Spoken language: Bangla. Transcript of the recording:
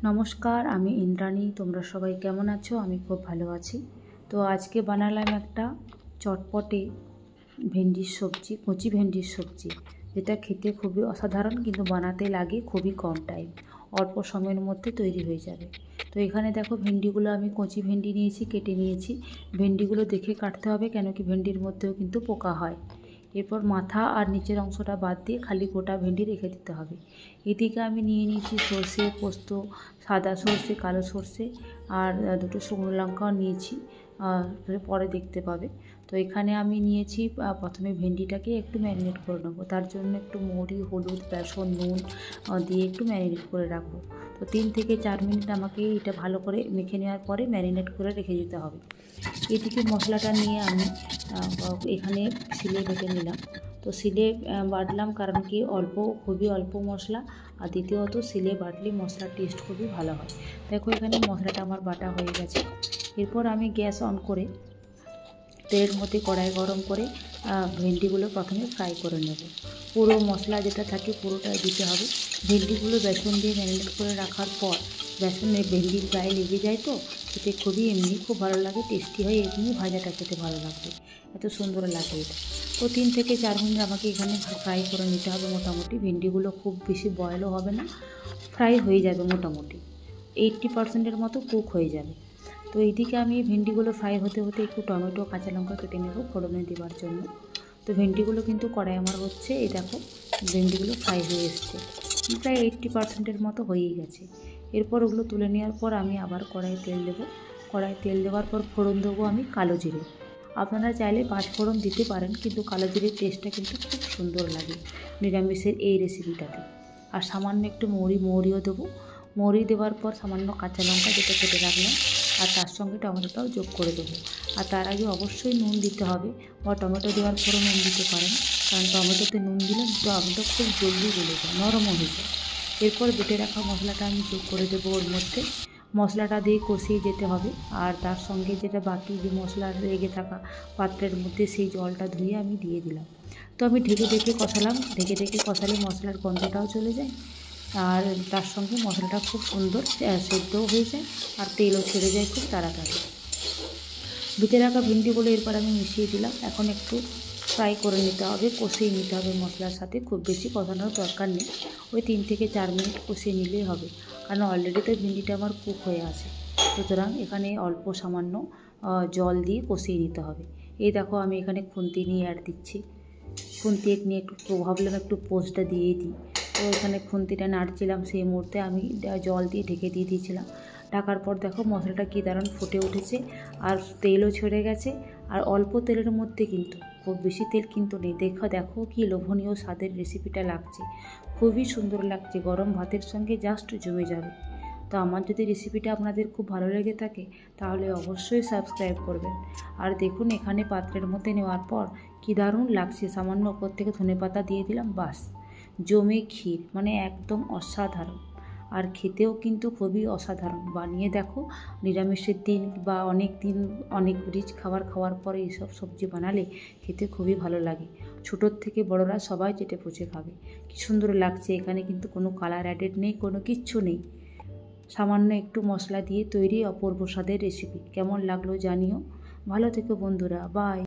নমস্কার, আমি ইন্দ্রাণী। তোমরা সবাই কেমন আছো? আমি খুব ভালো আছি। তো আজকে বানালাম একটা চটপটে ভেন্ডির সবজি, কচি ভেন্ডির সবজি, যেটা খেতে খুবই অসাধারণ, কিন্তু বানাতে লাগে খুবই কম টাইম, অল্প সময়ের মধ্যে তৈরি হয়ে যাবে। তো এখানে দেখো ভেন্ডিগুলো আমি কচি ভেন্ডি নিয়েছি, কেটে নিয়েছি। ভেন্ডিগুলো দেখে কাটতে হবে, কেন কি ভেন্ডির মধ্যেও কিন্তু পোকা হয়। এরপর মাথা আর নিচের অংশটা বাদ দিয়ে খালি গোটা ভেন্ডি রেখে দিতে হবে। এদিকে আমি নিয়ে নিয়েছি সর্ষে, পোস্ত, সাদা সর্ষে, কালো সর্ষে আর দুটো শুকনো লঙ্কাও নিয়েছি, পরে দেখতে পাবে। তো এখানে আমি নিয়েছি, প্রথমে ভেন্ডিটাকে একটু ম্যারিনেট করে নেবো। তার জন্য একটু মৌরি, হলুদ, বেসন, নুন দিয়ে একটু ম্যারিনেট করে রাখবো। তো 3 থেকে 4 মিনিট আমাকে এটা ভালো করে মেখে নেওয়ার পরে ম্যারিনেট করে রেখে দিতে হবে। এদিকে মশলাটা নিয়ে আমি এখানে শিলে বেটে নিলাম। তো শিলে বাটলাম, কারণ কি খুবই অল্প মশলা, আর দ্বিতীয়ত শিলে বাটলে মশলার টেস্ট খুবই ভালো হয়। দেখো এখানে মশলাটা আমার বাটা হয়ে গেছে। এরপর আমি গ্যাস অন করে তেলের মধ্যে কড়াই গরম করে ভেন্ডিগুলো প্রথমে ফ্রাই করে নেব। পুরো মশলা যেটা থাকে পুরোটা দিতে হবে। ভেন্ডিগুলো বেসন দিয়ে ম্যারিনেট করে রাখার পর বেসনে ভেন্ডির গায়ে লেগে যায়, তো খেতে এমনি খুব ভালো লাগে, টেস্টি হয়। এমনি ভাজাটা খেতে ভালো লাগবে, এত সুন্দর লাগে এটা। তো 3 থেকে 4 মিনিট আমাকে এখানে ফ্রাই করে নিতে হবে মোটামুটি। ভেন্ডিগুলো খুব বেশি বয়েলও হবে না, ফ্রাই হয়ে যাবে মোটামুটি 80% মতো কুক হয়ে যাবে। তো এইদিকে আমি ভেন্ডিগুলো ফ্রাই হতে হতে একটু টমেটো, কাঁচা লঙ্কা কেটে নেব ফোড়নে দেওয়ার জন্য। তো ভেন্ডিগুলো কিন্তু কড়াই আমার হচ্ছে, এই দেখো ভেন্ডিগুলো ফ্রাই হয়ে এসছে, প্রায় 80% মতো হয়েই গেছে। এরপর ওগুলো তুলে নেওয়ার পর আমি আবার কড়াইয়ে তেল দেবো। কড়াইয়ে তেল দেওয়ার পর ফোড়ন দেবো আমি কালো জিরে। আপনারা চাইলে 5 ফোড়ন দিতে পারেন, কিন্তু কালো জিরের টেস্টটা কিন্তু খুব সুন্দর লাগে নিরামিষের এই রেসিপিটাতে। আর সামান্য একটু মৌরিও দেবো। মৌরি দেওয়ার পর সামান্য কাঁচা লঙ্কা যেটা কেটে রাখলাম, আর তার সঙ্গে টমেটোটাও যোগ করে দেবো। আর তার আগে অবশ্যই নুন দিতে হবে, বা টমেটো দেওয়ার পরও নুন দিতে পারেন, কারণ টমেটোতে নুন দিলে টমেটো খুব জলদি গলে যায়, নরমও হয়ে যায়। এরপর বেটে রাখা মশলাটা আমি যোগ করে দেবো ওর মধ্যে। মশলাটা দিয়ে কষিয়ে যেতে হবে, আর তার সঙ্গে যেটা বাকি যে মশলা লেগে থাকা পাত্রের মধ্যে সেই জলটা ধুয়ে আমি দিয়ে দিলাম। তো আমি ঢেকে কষালাম। ঢেকে কষালে মশলার গন্ধটাও চলে যায়, আর তার সঙ্গে মশলাটা খুব সুন্দর সেদ্ধও হয়ে যায়, আর তেলও ছেড়ে যায় খুব তাড়াতাড়ি। বেটে রাখা ভেন্ডিগুলো এরপর আমি মিশিয়ে দিলাম। এখন একটু ফ্রাই করে নিতে হবে, কষিয়ে নিতে হবে মশলার সাথে, খুব বেশি কষানোর দরকার নেই। ওই 3 থেকে 4 মিনিট কষিয়ে নিলেই হবে, কারণ অলরেডি তো ভেন্ডিটা আমার কুক হয়ে আছে। সুতরাং এখানে অল্প সামান্য জল দিয়ে কষিয়ে নিতে হবে। এই দেখো আমি এখানে খুন্তি নিয়ে দিচ্ছি। খুন্তি নিয়ে একটু ভাবলাম একটু পোস্টটা দিয়ে দিই। তো এখানে খুন্তিটা নাড়ছিলাম, সেই মুহূর্তে আমি জল দিয়ে ঢেকে দিয়ে দিয়েছিলাম। ঢাকার পর দেখো মশলাটা কী দারুণ ফুটে উঠেছে, আর তেলও ছেড়ে গেছে। আর অল্প তেলের মধ্যে, কিন্তু খুব বেশি তেল কিন্তু নেই। দেখো কি লোভনীয় স্বাদের রেসিপিটা লাগছে, খুবই সুন্দর লাগছে, গরম ভাতের সঙ্গে জাস্ট জমে যাবে। তো আমার যদি রেসিপিটা আপনাদের খুব ভালো লেগে থাকে, তাহলে অবশ্যই সাবস্ক্রাইব করবেন। আর দেখুন এখানে পাত্রের মধ্যে নেওয়ার পর কী দারুণ লাগছে, সামান্য ওপর থেকে ধনেপাতা দিয়ে দিলাম, বাস জমে ক্ষীর, মানে একদম অসাধারণ। আর খেতেও কিন্তু খুবই অসাধারণ। বানিয়ে দেখো, নিরামিষের দিন বা অনেক রিচ খাবার খাওয়ার পরে এইসব সবজি বানালে খেতে খুবই ভালো লাগে। ছোটোর থেকে বড়রা সবাই চেটে পুচে খাবে। কী সুন্দর লাগছে। এখানে কিন্তু কোনো কালার অ্যাডেড নেই, কোনো কিচ্ছু নেই, সামান্য একটু মশলা দিয়ে তৈরি অপূর্ব স্বাদের রেসিপি। কেমন লাগলো জানিও। ভালো থেকো বন্ধুরা, বাই।